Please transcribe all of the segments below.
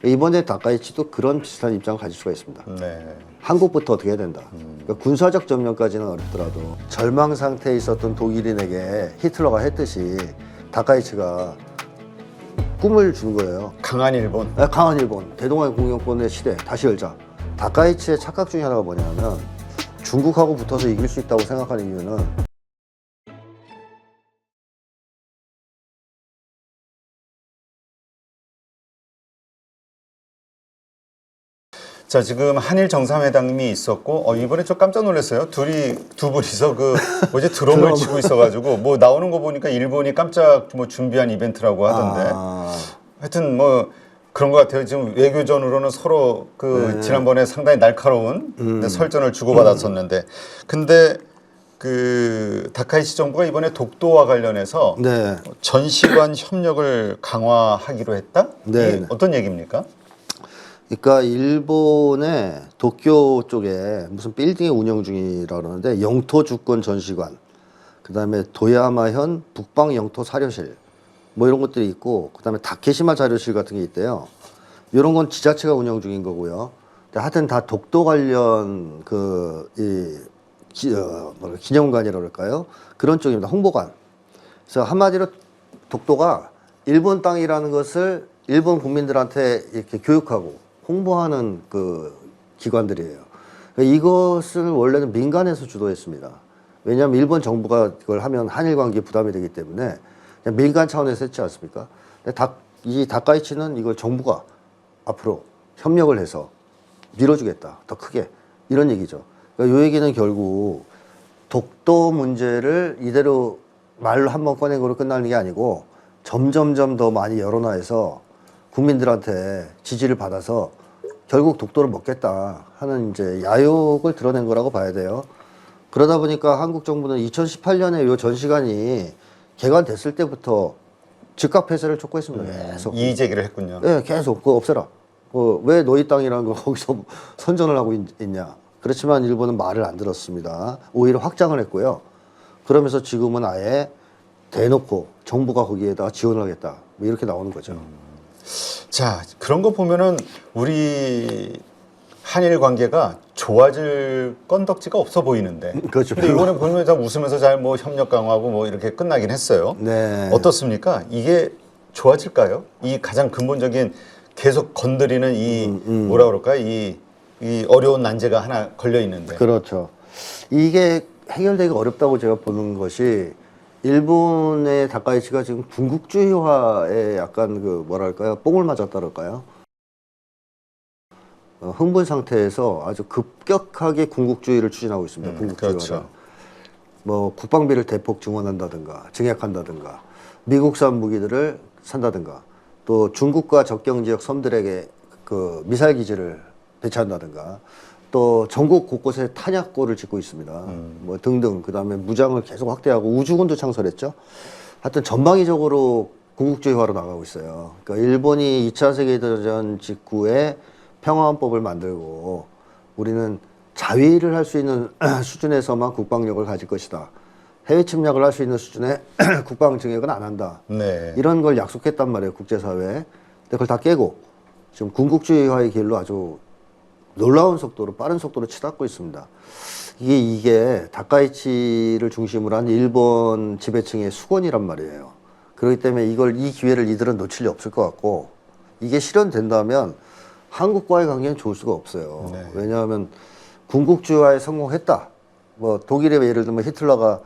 이번에 다카이치도 그런 비슷한 입장을 가질 수가 있습니다. 네. 한국부터 어떻게 해야 된다. 그러니까 군사적 점령까지는 어렵더라도 절망 상태에 있었던 독일인에게 히틀러가 했듯이 다카이치가 꿈을 주는 거예요. 강한 일본. 강한 일본, 대동아의 공영권의 시대 다시 열자. 다카이치의 착각 중에 하나가 뭐냐면 중국하고 붙어서 이길 수 있다고 생각하는 이유는 자, 지금 한일 정상회담이 있었고, 이번에 좀 깜짝 놀랐어요. 두 분이서 뭐지, 드럼을 치고 있어가지고, 뭐 나오는 거 보니까 일본이 깜짝 뭐 준비한 이벤트라고 하던데. 하여튼 그런 것 같아요. 지금 외교전으로는 서로 지난번에 상당히 날카로운 설전을 주고받았었는데. 근데 다카이치 정부가 이번에 독도와 관련해서 네. 전시관 협력을 강화하기로 했다? 네. 이게 어떤 얘기입니까? 그러니까 일본의 도쿄 쪽에 무슨 빌딩이 운영 중이라 그러는데 영토 주권 전시관, 그다음에 도야마현 북방 영토 사료실 뭐 이런 것들이 있고, 그다음에 다케시마 자료실 같은 게 있대요. 이런 건 지자체가 운영 중인 거고요. 근데 하여튼 다 독도 관련 기념관이라 그럴까요? 그런 쪽입니다. 홍보관. 그래서 한마디로 독도가 일본 땅이라는 것을 일본 국민들한테 이렇게 교육하고 홍보하는 기관들이에요. 그러니까 이것을 원래는 민간에서 주도했습니다. 왜냐하면 일본 정부가 이걸 하면 한일 관계에 부담이 되기 때문에 그냥 민간 차원에서 했지 않습니까? 근데 이 다카이치는 이걸 정부가 앞으로 협력을 해서 밀어주겠다. 더 크게. 이런 얘기죠. 그러니까 이 얘기는 결국 독도 문제를 이대로 말로 한번 꺼낸 거로 끝나는 게 아니고 점점점 더 많이 열어놔서 국민들한테 지지를 받아서 결국 독도를 먹겠다 하는 이제 야욕을 드러낸 거라고 봐야 돼요. 그러다 보니까 한국 정부는 2018년에 이 전시관이 개관됐을 때부터 즉각 폐쇄를 촉구했습니다. 계속. 이의 제기를 했군요. 네, 계속 그거 없애라. 왜 너희 땅이라는 거 거기서 선전을 하고 있냐. 그렇지만 일본은 말을 안 들었습니다. 오히려 확장을 했고요. 그러면서 지금은 아예 대놓고 정부가 거기에다가 지원을 하겠다. 뭐 이렇게 나오는 거죠. 자, 그런 거 보면은 우리 한일 관계가 좋아질 건덕지가 없어 보이는데. 그렇죠. 근데 이번에 보면 다 웃으면서 잘 뭐 협력 강화하고 뭐 이렇게 끝나긴 했어요. 네. 어떻습니까? 이게 좋아질까요? 이 가장 근본적인 계속 건드리는 뭐라 그럴까요? 이 어려운 난제가 하나 걸려 있는데. 그렇죠. 이게 해결되기 어렵다고 제가 보는 것이 일본의 다카이치가 지금 군국주의화에 약간 뭐랄까요? 뽕을 맞았다 그럴까요? 흥분 상태에서 아주 급격하게 군국주의를 추진하고 있습니다. 군국주의화를. 그렇죠. 뭐 국방비를 대폭 증원한다든가 증액한다든가 미국산 무기들을 산다든가 또 중국과 접경 지역 섬들에게 미사일 기지를 배치한다든가 또 전국 곳곳에 탄약고를 짓고 있습니다. 뭐 등등. 그다음에 무장을 계속 확대하고 우주군도 창설했죠. 하여튼 전방위적으로 군국주의화로 나가고 있어요. 그러니까 일본이 2차 세계대전 직후에 평화헌법을 만들고 우리는 자위를 할 수 있는 수준에서만 국방력을 가질 것이다. 해외 침략을 할 수 있는 수준의 국방 증액은 안 한다. 네. 이런 걸 약속했단 말이에요, 국제사회에. 근데 그걸 다 깨고 지금 군국주의화의 길로 아주 놀라운 속도로, 빠른 속도로 치닫고 있습니다. 이게 다카이치를 중심으로 한 일본 지배층의 수건이란 말이에요. 그렇기 때문에 이 기회를 이들은 놓칠 리 없을 것 같고, 이게 실현된다면 한국과의 관계는 좋을 수가 없어요. 네. 왜냐하면 군국주의화에 성공했다. 뭐 독일의 예를 들면 히틀러가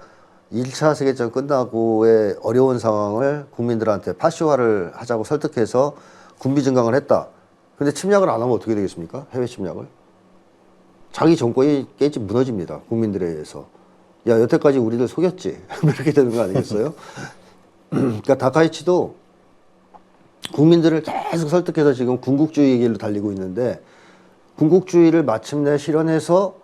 1차 세계대전 끝나고의 어려운 상황을 국민들한테 파시화를 하자고 설득해서 군비 증강을 했다. 근데 침략을 안 하면 어떻게 되겠습니까? 해외 침략을. 자기 정권이 깨지 무너집니다. 국민들에 의해서. 야, 여태까지 우리들 속였지. 이렇게 되는 거 아니겠어요? 그러니까 다카이치도 국민들을 계속 설득해서 지금 군국주의 길로 달리고 있는데 군국주의를 마침내 실현해서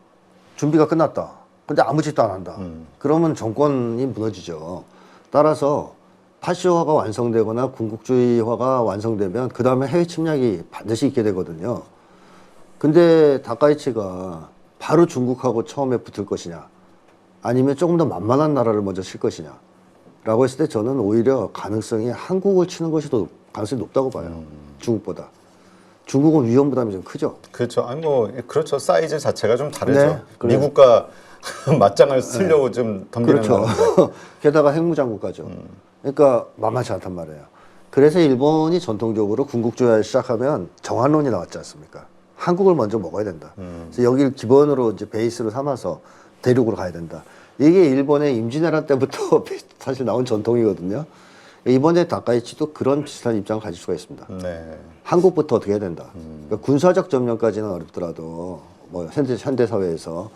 준비가 끝났다. 근데 아무 짓도 안 한다. 그러면 정권이 무너지죠. 따라서 파시화가 완성되거나 군국주의화가 완성되면 그 다음에 해외 침략이 반드시 있게 되거든요. 근데 다카이치가 바로 중국하고 처음에 붙을 것이냐 아니면 조금 더 만만한 나라를 먼저 칠 것이냐 라고 했을 때 저는 오히려 가능성이 한국을 치는 것이 더 가능성이 높다고 봐요. 중국보다. 중국은 위험 부담이 좀 크죠. 그렇죠. 아니 뭐 그렇죠. 사이즈 자체가 좀 다르죠. 네, 그래요. 미국과 맞짱을 쓰려고 좀 덤비는 그렇죠. 나라인데. 게다가 핵무장국가죠. 그러니까 만만치 않단 말이에요. 그래서 일본이 전통적으로 군국주의를 시작하면 정한론이 나왔지 않습니까? 한국을 먼저 먹어야 된다. 그래서 여기를 기본으로 이제 베이스로 삼아서 대륙으로 가야 된다. 이게 일본의 임진왜란 때부터 사실 나온 전통이거든요. 이번에 다카이치도 그런 비슷한 입장을 가질 수가 있습니다. 네. 한국부터 어떻게 해야 된다. 그러니까 군사적 점령까지는 어렵더라도 뭐 현대 사회에서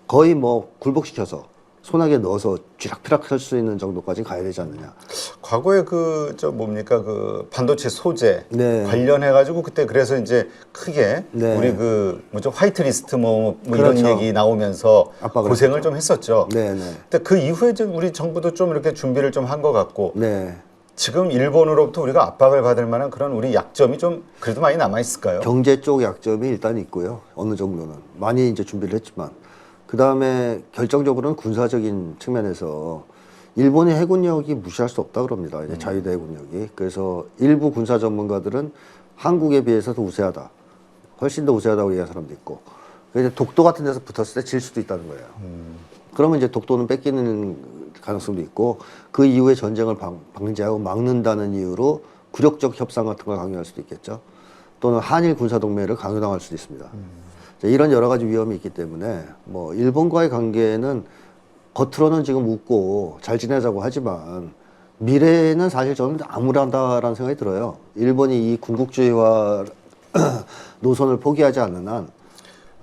거의 뭐 굴복시켜서 손아귀에 넣어서 쥐락펴락 할 수 있는 정도까지 가야 되지 않느냐. 과거에 그 저 뭡니까 그 반도체 소재 네. 관련해 가지고 그때 그래서 이제 크게 네. 우리 그 뭐죠 화이트리스트 뭐 그렇죠. 이런 얘기 나오면서 압박을 고생을 했었죠. 좀 했었죠. 네, 네. 근데 그 이후에 좀 우리 정부도 좀 이렇게 준비를 좀 한 것 같고 네. 지금 일본으로부터 우리가 압박을 받을 만한 그런 우리 약점이 좀 그래도 많이 남아 있을까요? 경제 쪽 약점이 일단 있고요. 어느 정도는. 많이 이제 준비를 했지만. 그 다음에 결정적으로는 군사적인 측면에서 일본의 해군력이 무시할 수 없다 그럽니다. 이제 자위대 해군력이. 그래서 일부 군사 전문가들은 한국에 비해서도 우세하다. 훨씬 더 우세하다고 얘기하는 사람도 있고. 그래서 독도 같은 데서 붙었을 때 질 수도 있다는 거예요. 그러면 이제 독도는 뺏기는 가능성도 있고 그 이후에 전쟁을 방지하고 막는다는 이유로 굴욕적 협상 같은 걸 강요할 수도 있겠죠. 또는 한일 군사동맹을 강요당할 수도 있습니다. 이런 여러 가지 위험이 있기 때문에 뭐 일본과의 관계는 겉으로는 지금 웃고 잘 지내자고 하지만 미래에는 사실 저는 암울하다라는 생각이 들어요. 일본이 이 군국주의화 노선을 포기하지 않는 한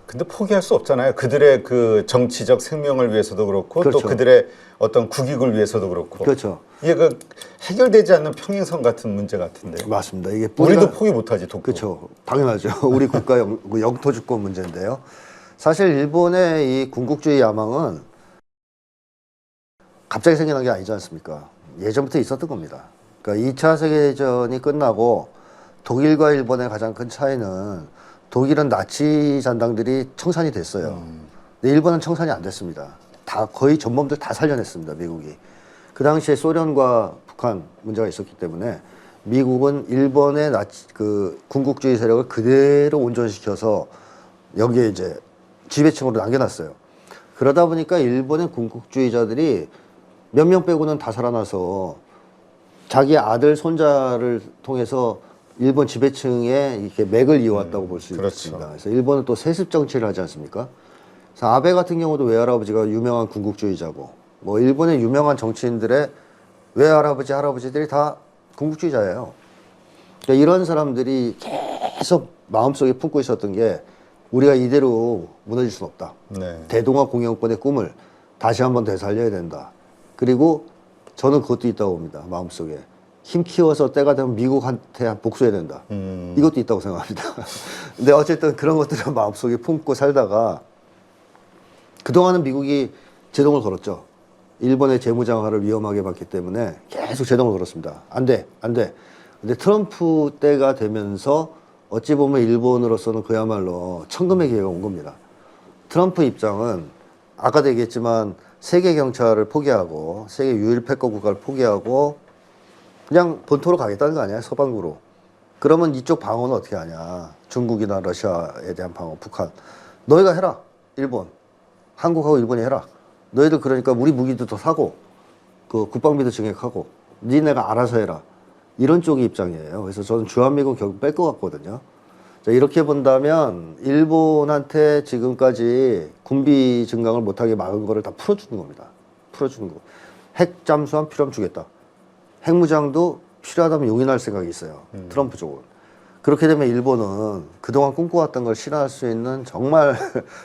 근데 포기할 수 없잖아요. 그들의 그 정치적 생명을 위해서도 그렇고 그렇죠. 또 그들의 어떤 국익을 위해서도 그렇고. 그렇죠. 이게 그 해결되지 않는 평행선 같은 문제 같은데. 맞습니다. 이게 우리도 포기 못하지 독도. 그렇죠. 당연하죠. 우리 국가 영토 주권 문제인데요. 사실 일본의 이 군국주의 야망은 갑자기 생겨난 게 아니지 않습니까? 예전부터 있었던 겁니다. 그러니까 2차 세계대전이 끝나고 독일과 일본의 가장 큰 차이는 독일은 나치 잔당들이 청산이 됐어요. 근데 일본은 청산이 안 됐습니다. 다 거의 전범들 다 살려냈습니다. 미국이. 그 당시에 소련과 북한 문제가 있었기 때문에 미국은 일본의 그 군국주의 세력을 그대로 온전시켜서 여기에 이제 지배층으로 남겨놨어요. 그러다 보니까 일본의 군국주의자들이 몇 명 빼고는 다 살아나서 자기 아들, 손자를 통해서 일본 지배층에 이렇게 맥을 이어왔다고 볼 수 그렇죠. 있습니다. 그래서 일본은 또 세습 정치를 하지 않습니까? 그래서 아베 같은 경우도 외할아버지가 유명한 군국주의자고, 뭐 일본의 유명한 정치인들의 외할아버지, 할아버지들이 다 군국주의자예요. 그러니까 이런 사람들이 계속 마음속에 품고 있었던 게 우리가 이대로 무너질 수는 없다. 네. 대동아 공영권의 꿈을 다시 한번 되살려야 된다. 그리고 저는 그것도 있다고 봅니다. 마음속에. 힘 키워서 때가 되면 미국한테 복수해야 된다. 이것도 있다고 생각합니다. 근데 어쨌든 그런 것들을 마음속에 품고 살다가 그동안은 미국이 제동을 걸었죠. 일본의 재무장화를 위험하게 봤기 때문에 계속 제동을 걸었습니다. 안 돼, 안 돼. 근데 트럼프 때가 되면서 어찌 보면 일본으로서는 그야말로 천금의 기회가 온 겁니다. 트럼프 입장은 아까도 얘기했지만 세계 경찰을 포기하고 세계 유일 패권 국가를 포기하고 그냥 본토로 가겠다는 거 아니야, 서방구로. 그러면 이쪽 방어는 어떻게 하냐. 중국이나 러시아에 대한 방어, 북한. 너희가 해라, 일본. 한국하고 일본이 해라. 너희들 그러니까 우리 무기도 더 사고, 그 국방비도 증액하고, 니네가 알아서 해라. 이런 쪽의 입장이에요. 그래서 저는 주한미군 결국 뺄 것 같거든요. 자, 이렇게 본다면 일본한테 지금까지 군비 증강을 못하게 막은 거를 다 풀어주는 겁니다. 풀어주는 거. 핵 잠수함 필요하면 주겠다. 핵무장도 필요하다면 용인할 생각이 있어요. 트럼프 쪽은. 그렇게 되면 일본은 그동안 꿈꿔왔던 걸 실현할 수 있는 정말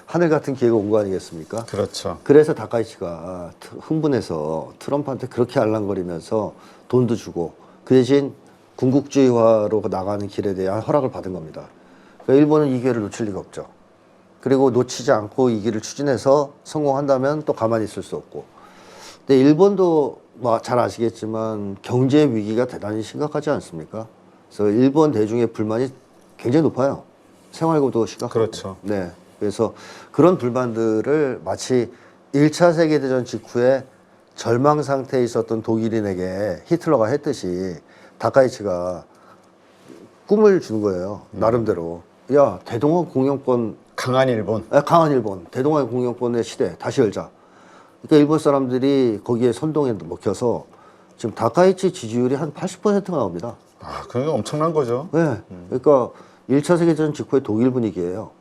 하늘 같은 기회가 온 거 아니겠습니까? 그렇죠. 그래서 다카이치가 흥분해서 트럼프한테 그렇게 알랑거리면서 돈도 주고 그 대신 군국주의화로 나가는 길에 대한 허락을 받은 겁니다. 그러니까 일본은 이 기회를 놓칠 리가 없죠. 그리고 놓치지 않고 이 길을 추진해서 성공한다면 또 가만히 있을 수 없고. 근데 일본도 뭐 잘 아시겠지만 경제 위기가 대단히 심각하지 않습니까? 그래서 일본 대중의 불만이 굉장히 높아요. 생활고도 심각하고. 그렇죠. 네. 그래서 그런 불만들을 마치 1차 세계대전 직후에 절망 상태에 있었던 독일인에게 히틀러가 했듯이 다카이치가 꿈을 주는 거예요. 나름대로. 야 대동아 공영권 강한 일본. 강한 일본 대동아 공영권의 시대 다시 열자. 그러니까 일본 사람들이 거기에 선동에 먹혀서 지금 다카이치 지지율이 한 80%가 나옵니다. 아, 그게 엄청난 거죠. 네. 그러니까 1차 세계대전 직후의 독일 분위기예요.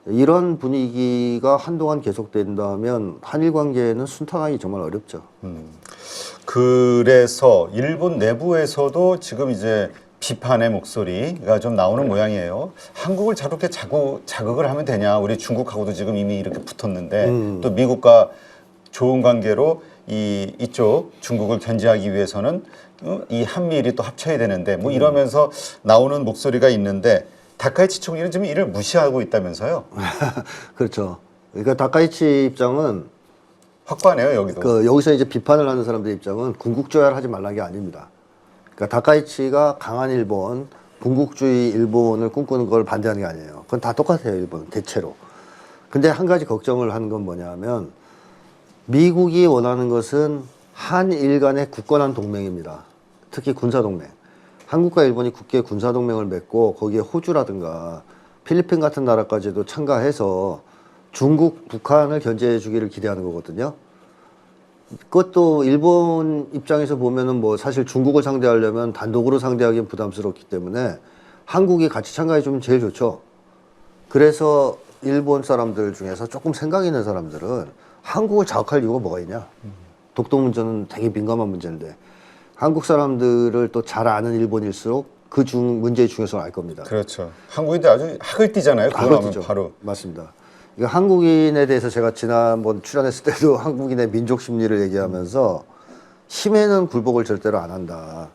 이런 분위기가 한동안 계속된다면 한일 관계는 순탄하기 정말 어렵죠. 그래서 일본 내부에서도 지금 이제 비판의 목소리가 좀 나오는 모양이에요. 한국을 저렇게 자극을 하면 되냐? 우리 중국하고도 지금 이미 이렇게 붙었는데 또 미국과 좋은 관계로 이쪽 중국을 견제하기 위해서는 이 한미일이 또 합쳐야 되는데 뭐 이러면서 나오는 목소리가 있는데 다카이치 총리는 지금 이를 무시하고 있다면서요? 그렇죠. 그러니까 다카이치 입장은 확고하네요, 여기도. 여기서 이제 비판을 하는 사람들 입장은 군국조약을 하지 말라는 게 아닙니다. 그러니까 다카이치가 강한 일본, 군국주의 일본을 꿈꾸는 걸 반대하는 게 아니에요. 그건 다 똑같아요, 일본 대체로. 근데 한 가지 걱정을 하는 건 뭐냐면 미국이 원하는 것은 한일 간의 굳건한 동맹입니다. 특히 군사동맹. 한국과 일본이 굳게 군사동맹을 맺고 거기에 호주라든가 필리핀 같은 나라까지도 참가해서 중국, 북한을 견제해 주기를 기대하는 거거든요. 그것도 일본 입장에서 보면은 뭐 사실 중국을 상대하려면 단독으로 상대하기는 부담스럽기 때문에 한국이 같이 참가해 주면 제일 좋죠. 그래서 일본 사람들 중에서 조금 생각 있는 사람들은 한국을 자극할 이유가 뭐가 있냐. 독도 문제는 되게 민감한 문제인데 한국 사람들을 또 잘 아는 일본일수록 그 문제의 중요성을 알 겁니다. 그렇죠. 한국인들 아주 학을 띠잖아요. 그거 나오면 바로. 맞습니다. 이거 한국인에 대해서 제가 지난번 출연했을 때도 한국인의 민족 심리를 얘기하면서 힘에는 굴복을 절대로 안 한다.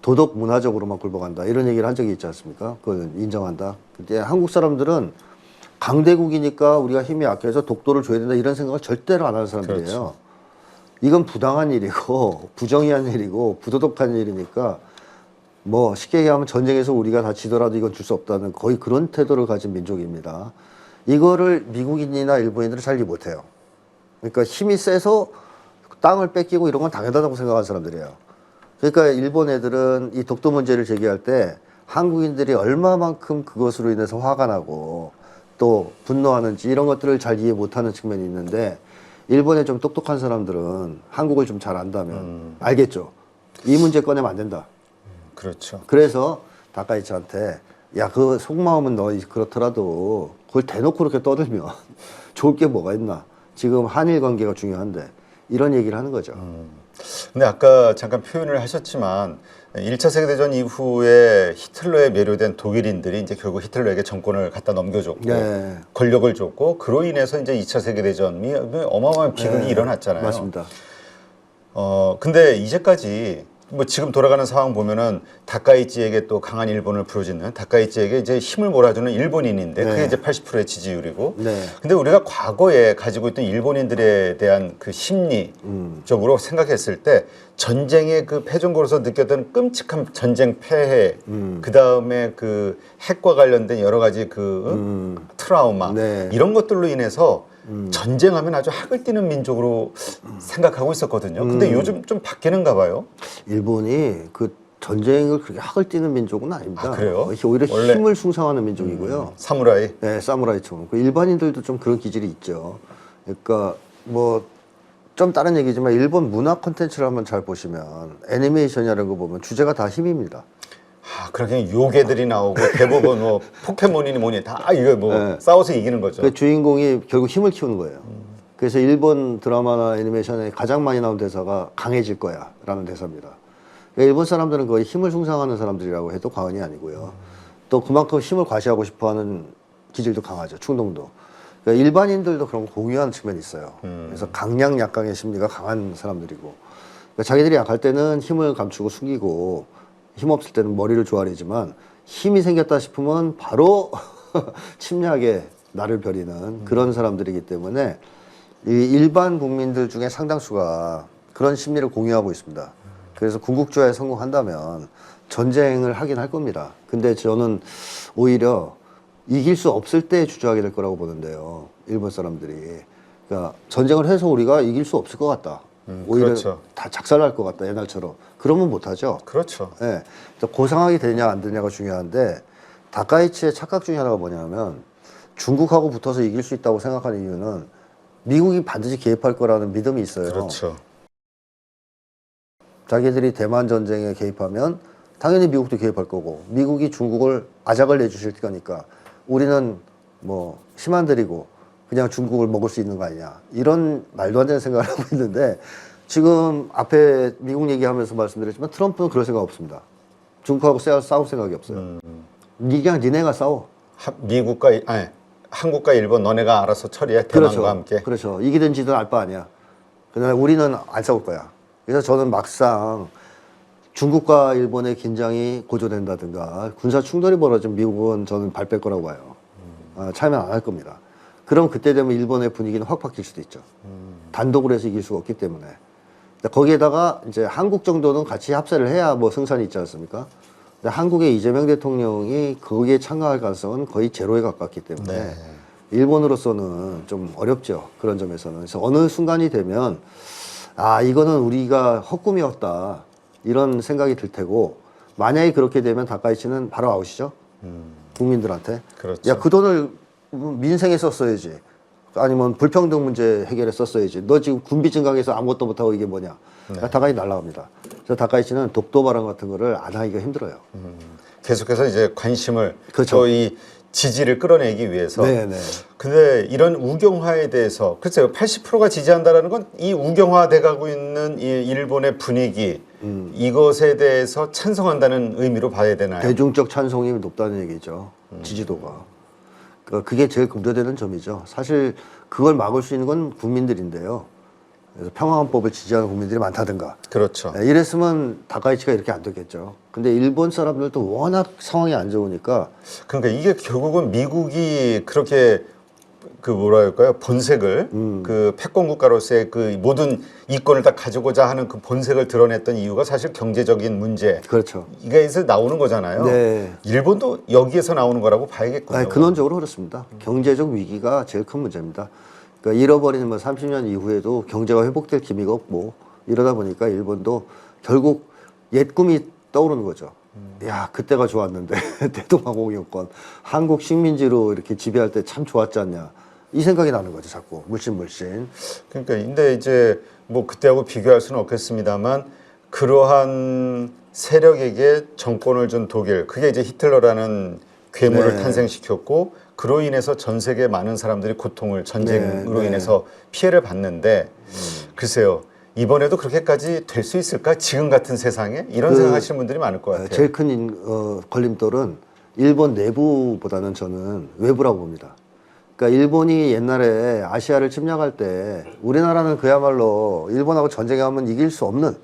도덕 문화적으로만 굴복한다. 이런 얘기를 한 적이 있지 않습니까? 그걸 인정한다. 근데 한국 사람들은 강대국이니까 우리가 힘이 약해서 독도를 줘야 된다. 이런 생각을 절대로 안 하는 사람들이에요. 그렇죠. 이건 부당한 일이고 부정의한 일이고 부도덕한 일이니까 뭐 쉽게 얘기하면 전쟁에서 우리가 다치더라도 이건 줄 수 없다는 거의 그런 태도를 가진 민족입니다. 이거를 미국인이나 일본인들은 잘 이해 못해요. 그러니까 힘이 세서 땅을 뺏기고 이런 건 당연하다고 생각하는 사람들이에요. 그러니까 일본 애들은 이 독도 문제를 제기할 때 한국인들이 얼마만큼 그것으로 인해서 화가 나고 또 분노하는지 이런 것들을 잘 이해 못하는 측면이 있는데 일본의 좀 똑똑한 사람들은 한국을 좀 잘 안다면 알겠죠. 이 문제 꺼내면 안 된다. 그렇죠. 그래서 다카이치한테 야, 그 속마음은 너 그렇더라도 그걸 대놓고 그렇게 떠들면 좋을 게 뭐가 있나. 지금 한일 관계가 중요한데 이런 얘기를 하는 거죠. 근데 아까 잠깐 표현을 하셨지만 1차 세계대전 이후에 히틀러에 매료된 독일인들이 이제 결국 히틀러에게 정권을 갖다 넘겨줬고 네. 권력을 줬고 그로 인해서 이제 2차 세계대전이 어마어마한 비극이 일어났잖아요. 맞습니다. 근데 이제까지 뭐 지금 돌아가는 상황 보면은 다카이치에게 또 강한 일본을 부르짖는 다카이치에게 이제 힘을 몰아주는 일본인인데 그게 이제 80%의 지지율이고. 네. 근데 우리가 과거에 가지고 있던 일본인들에 대한 그 심리적으로 생각했을 때 전쟁의 그 패전국으로서 느꼈던 끔찍한 전쟁 폐해, 그 다음에 그 핵과 관련된 여러 가지 그 트라우마 네. 이런 것들로 인해서 전쟁하면 아주 학을 띠는 민족으로 생각하고 있었거든요. 근데 요즘 좀 바뀌는가 봐요. 일본이 그 전쟁을 그렇게 학을 띠는 민족은 아닙니다. 아, 그래요? 오히려 원래 힘을 숭상하는 민족이고요. 사무라이. 네, 사무라이처럼. 그 일반인들도 좀 그런 기질이 있죠. 그러니까 뭐 좀 다른 얘기지만 일본 문화 콘텐츠를 한번 잘 보시면 애니메이션이라는 거 보면 주제가 다 힘입니다. 아, 그렇게 요괴들이 나오고 대부분 뭐 포켓몬이니 뭐니 다 이거 뭐 네. 싸워서 이기는 거죠. 그 주인공이 결국 힘을 키우는 거예요. 그래서 일본 드라마나 애니메이션에 가장 많이 나온 대사가 강해질 거야 라는 대사입니다. 그러니까 일본 사람들은 거의 힘을 숭상하는 사람들이라고 해도 과언이 아니고요. 또 그만큼 힘을 과시하고 싶어하는 기질도 강하죠. 충동도. 그러니까 일반인들도 그런 거 공유하는 측면이 있어요. 그래서 강약 약강의 심리가 강한 사람들이고 그러니까 자기들이 약할 때는 힘을 감추고 숨기고 힘없을 때는 머리를 조아리지만 힘이 생겼다 싶으면 바로 침략에 나를 벼리는 그런 사람들이기 때문에 이 일반 국민들 중에 상당수가 그런 심리를 공유하고 있습니다. 그래서 군국주의에 성공한다면 전쟁을 하긴 할 겁니다. 근데 저는 오히려 이길 수 없을 때 주저하게 될 거라고 보는데요. 일본 사람들이. 그러니까 전쟁을 해서 우리가 이길 수 없을 것 같다. 오히려 그렇죠. 다 작살날 것 같다. 옛날처럼. 그러면 못하죠. 그렇죠. 예. 그 상황이 되냐 안 되냐가 중요한데 다카이치의 착각 중에 하나가 뭐냐면 중국하고 붙어서 이길 수 있다고 생각하는 이유는 미국이 반드시 개입할 거라는 믿음이 있어요. 그렇죠. 자기들이 대만 전쟁에 개입하면 당연히 미국도 개입할 거고 미국이 중국을 아작을 내주실 거니까 우리는 뭐 힘 안 들이고 그냥 중국을 먹을 수 있는 거 아니냐 이런 말도 안 되는 생각을 하고 있는데 지금 앞에 미국 얘기하면서 말씀드렸지만 트럼프는 그럴 생각 없습니다. 중국하고 싸울 생각이 없어요. 그냥 니네가 싸워. 한국과 일본 너네가 알아서 처리해. 대만과 그렇죠. 함께. 그렇죠. 이기든 지든 알 바 아니야. 그러나 우리는 안 싸울 거야. 그래서 저는 막상 중국과 일본의 긴장이 고조된다든가 군사 충돌이 벌어지면 미국은 저는 발 뺄 거라고 봐요. 참여 안 할 겁니다. 그럼 그때 되면 일본의 분위기는 확 바뀔 수도 있죠. 단독으로 해서 이길 수가 없기 때문에. 거기에다가 이제 한국 정도는 같이 합세를 해야 뭐 승산이 있지 않습니까? 근데 한국의 이재명 대통령이 거기에 참가할 가능성은 거의 제로에 가깝기 때문에 네. 일본으로서는 좀 어렵죠. 그런 점에서는. 그래서 어느 순간이 되면 이거는 우리가 헛꿈이었다. 이런 생각이 들 테고 만약에 그렇게 되면 다카이치는 바로 아웃이죠. 국민들한테. 그렇죠. 야, 그 돈을 민생에 썼어야지. 아니면 불평등 문제 해결에 썼어야지. 너 지금 군비 증강해서 아무것도 못하고 이게 뭐냐. 네. 다카이치 날라갑니다. 그래서 다카이치는 독도 발언 같은 거를 안 하기가 힘들어요. 계속해서 이제 관심을 그렇죠. 또 이 지지를 끌어내기 위해서. 네네. 근데 이런 우경화에 대해서 글쎄요 80%가 지지한다라는 건 이 우경화돼가고 있는 이 일본의 분위기 이것에 대해서 찬성한다는 의미로 봐야 되나요? 대중적 찬성이 높다는 얘기죠. 지지도가. 그게 제일 검토되는 점이죠. 사실 그걸 막을 수 있는 건 국민들인데요. 그래서 평화헌법을 지지하는 국민들이 많다든가. 그렇죠. 이랬으면 다카이치가 이렇게 안 됐겠죠. 근데 일본 사람들도 워낙 상황이 안 좋으니까. 그러니까 이게 결국은 미국이 그렇게 그 뭐랄까요 본색을 그 패권 국가로서의 그 모든 이권을 다 가지고자 하는 그 본색을 드러냈던 이유가 사실 경제적인 문제. 그렇죠. 이게에서 나오는 거잖아요. 네. 일본도 여기에서 나오는 거라고 봐야겠군요. 근원적으로 그렇습니다. 경제적 위기가 제일 큰 문제입니다. 그러니까 잃어버린 뭐 30년 이후에도 경제가 회복될 기미가 없고 이러다 보니까 일본도 결국 옛 꿈이 떠오르는 거죠. 야, 그때가 좋았는데 대동항공이었건 한국 식민지로 이렇게 지배할 때 참 좋았지 않냐. 이 생각이 나는 거죠, 자꾸 물씬. 그러니까 근데 이제 뭐 그때하고 비교할 수는 없겠습니다만 그러한 세력에게 정권을 준 독일, 그게 이제 히틀러라는 괴물을 네. 탄생시켰고 그로 인해서 전 세계 많은 사람들이 고통을 전쟁으로 네. 인해서 피해를 봤는데 글쎄요. 이번에도 그렇게까지 될 수 있을까? 지금 같은 세상에? 이런 생각하시는 분들이 많을 것 같아요. 제일 큰 걸림돌은 일본 내부보다는 저는 외부라고 봅니다. 그러니까 일본이 옛날에 아시아를 침략할 때 우리나라는 그야말로 일본하고 전쟁하면 이길 수 없는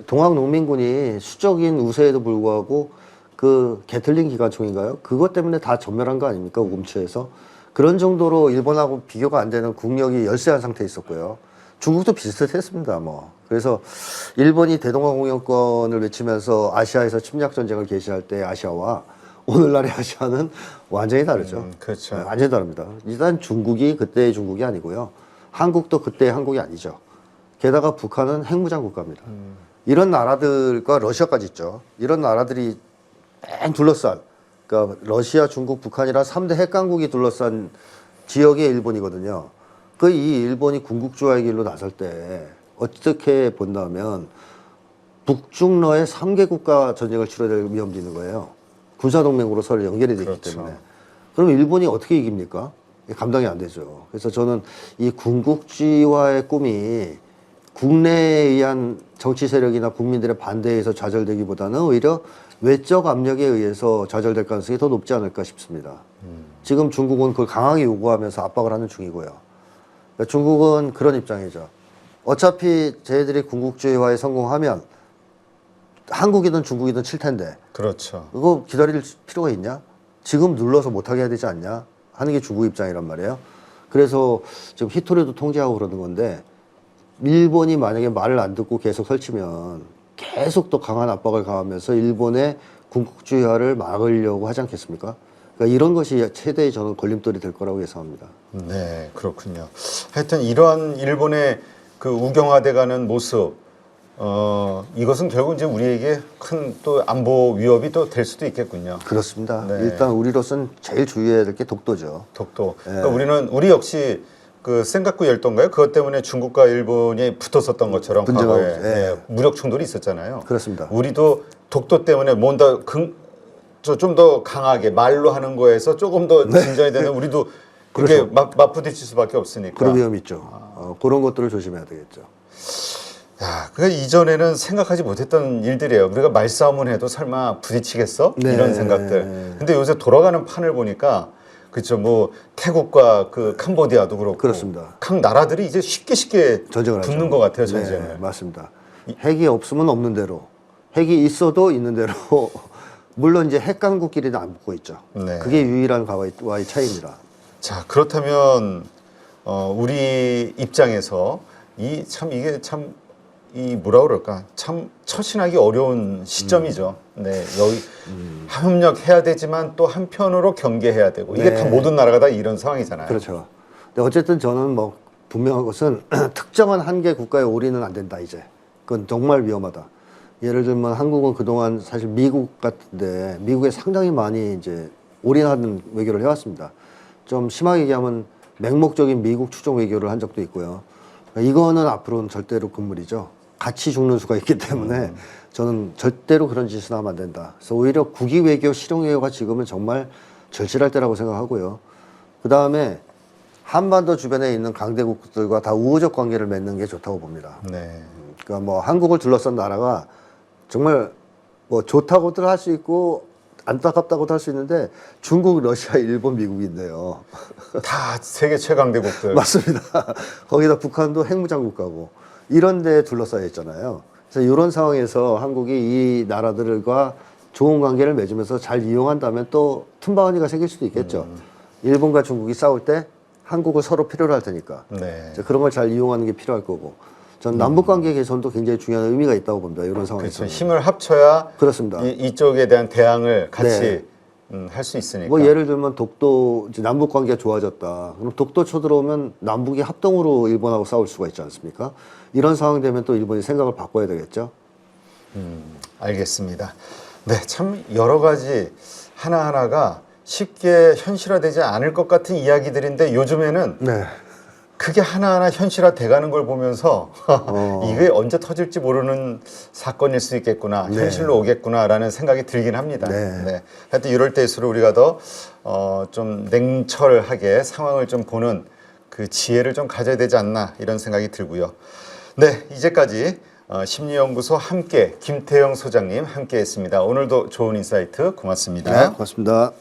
동학농민군이 수적인 우세에도 불구하고 그 게틀링 기관총인가요? 그것 때문에 다 전멸한 거 아닙니까? 우금치에서. 그런 정도로 일본하고 비교가 안 되는 국력이 열세한 상태에 있었고요. 중국도 비슷했습니다, 뭐. 그래서 일본이 대동아공영권을 외치면서 아시아에서 침략 전쟁을 개시할 때 아시아와 오늘날의 아시아는 완전히 다르죠. 그렇죠. 완전히 다릅니다. 일단 중국이 그때의 중국이 아니고요. 한국도 그때의 한국이 아니죠. 게다가 북한은 핵무장 국가입니다. 이런 나라들과 러시아까지 있죠. 이런 나라들이 뺑 둘러싼, 그러니까 러시아, 중국, 북한이란 3대 핵강국이 둘러싼 지역의 일본이거든요. 이 일본이 군국주화의 길로 나설 때 어떻게 본다면 북중러의 3개 국가 전쟁을 치러야 될 위험도 있는 거예요. 군사동맹으로 서로 연결이 되기 그렇죠. 때문에. 그럼 일본이 어떻게 이깁니까? 감당이 안 되죠. 그래서 저는 이 군국주의화의 꿈이 국내에 의한 정치 세력이나 국민들의 반대에 의해서 좌절되기보다는 오히려 외적 압력에 의해서 좌절될 가능성이 더 높지 않을까 싶습니다. 지금 중국은 그걸 강하게 요구하면서 압박을 하는 중이고요. 그러니까 중국은 그런 입장이죠. 어차피 쟤들이 군국주의화에 성공하면 한국이든 중국이든 칠 텐데 그렇죠. 그거 기다릴 필요가 있냐? 지금 눌러서 못하게 해야 되지 않냐? 하는 게 중국 입장이란 말이에요. 그래서 지금 히토리도 통제하고 그러는 건데 일본이 만약에 말을 안 듣고 계속 설치면 계속 또 강한 압박을 가하면서 일본의 군국주의화를 막으려고 하지 않겠습니까? 그러니까 이런 것이 최대의 저는 걸림돌이 될 거라고 예상합니다. 네, 그렇군요. 하여튼 이러한 일본의 그 우경화돼가는 모습, 이것은 결국 이제 우리에게 큰 또 안보 위협이 또 될 수도 있겠군요. 그렇습니다. 네. 일단 우리로서는 제일 주의해야 될 게 독도죠. 독도. 그러니까 우리 역시 그 센가쿠 열도인가요? 그것 때문에 중국과 일본이 붙었었던 것처럼 분쟁하고, 과거에 예. 무력 충돌이 있었잖아요. 그렇습니다. 우리도 독도 때문에 뭔가 좀 더 강하게 말로 하는 거에서 조금 더 진전이 되는 우리도 그게 그렇죠. 맞부딪힐 수밖에 없으니까. 그런 위험이 있죠. 그런 것들을 조심해야 되겠죠. 야, 그 이전에는 생각하지 못했던 일들이에요. 우리가 말싸움을 해도 설마 부딪히겠어? 네. 이런 생각들. 근데 요새 돌아가는 판을 보니까 그렇죠. 뭐 태국과 그 캄보디아도 그렇고 그렇습니다. 각 나라들이 이제 쉽게 전쟁을 붙는 하죠. 것 같아요. 전쟁을. 네, 맞습니다. 핵이 없으면 없는 대로, 핵이 있어도 있는 대로. 물론 이제 핵 강국끼리는 안 붙고 있죠. 네. 그게 유일한 과의 차이입니다. 자, 그렇다면 우리 입장에서 이게 참 이 뭐라 그럴까 참 처신하기 어려운 시점이죠. 네, 여기 협력해야 되지만 또 한편으로 경계해야 되고 이게 네. 다 모든 나라가 다 이런 상황이잖아요. 그렇죠. 근데 어쨌든 저는 뭐 분명한 것은 특정한 한 개 국가에 올인은 안 된다 이제. 그건 정말 위험하다. 예를 들면 한국은 그동안 사실 미국 같은데 미국에 상당히 많이 이제 올인하는 외교를 해왔습니다. 좀 심하게 얘기하면 맹목적인 미국 추종 외교를 한 적도 있고요. 이거는 앞으로는 절대로 금물이죠. 같이 죽는 수가 있기 때문에 저는 절대로 그런 짓을 하면 안 된다. 그래서 오히려 국위 외교, 실용 외교가 지금은 정말 절실할 때라고 생각하고요. 그 다음에 한반도 주변에 있는 강대국들과 다 우호적 관계를 맺는 게 좋다고 봅니다. 네. 그러니까 뭐 한국을 둘러싼 나라가 정말 뭐 좋다고들 할 수 있고 안타깝다고도 할 수 있는데 중국, 러시아, 일본, 미국인데요. 다 세계 최강대국들. 맞습니다. 거기다 북한도 핵무장 국가고 이런 데에 둘러싸여 있잖아요. 그래서 이런 상황에서 한국이 이 나라들과 좋은 관계를 맺으면서 잘 이용한다면 또 틈바구니가 생길 수도 있겠죠. 일본과 중국이 싸울 때 한국을 서로 필요로 할 테니까 네. 이제 그런 걸 잘 이용하는 게 필요할 거고 전 남북 관계 개선도 굉장히 중요한 의미가 있다고 봅니다. 이런 상황에서. 그렇죠. 힘을 합쳐야 그렇습니다. 이쪽에 대한 대항을 같이 네. 할 수 있으니까. 뭐 예를 들면 독도 이제 남북 관계가 좋아졌다. 그럼 독도 쳐들어오면 남북이 합동으로 일본하고 싸울 수가 있지 않습니까? 이런 상황 되면 또 일본이 생각을 바꿔야 되겠죠. 알겠습니다. 네, 참 여러 가지 하나하나가 쉽게 현실화되지 않을 것 같은 이야기들인데 요즘에는 네. 그게 하나하나 현실화 돼가는 걸 보면서 이게 언제 터질지 모르는 사건일 수 있겠구나, 네. 현실로 오겠구나라는 생각이 들긴 합니다. 네. 하여튼 이럴 때일수록 우리가 더 좀 냉철하게 상황을 좀 보는 그 지혜를 좀 가져야 되지 않나 이런 생각이 들고요. 네, 이제까지 심리연구소 함께 김태영 소장님 함께했습니다. 오늘도 좋은 인사이트 고맙습니다. 네, 고맙습니다.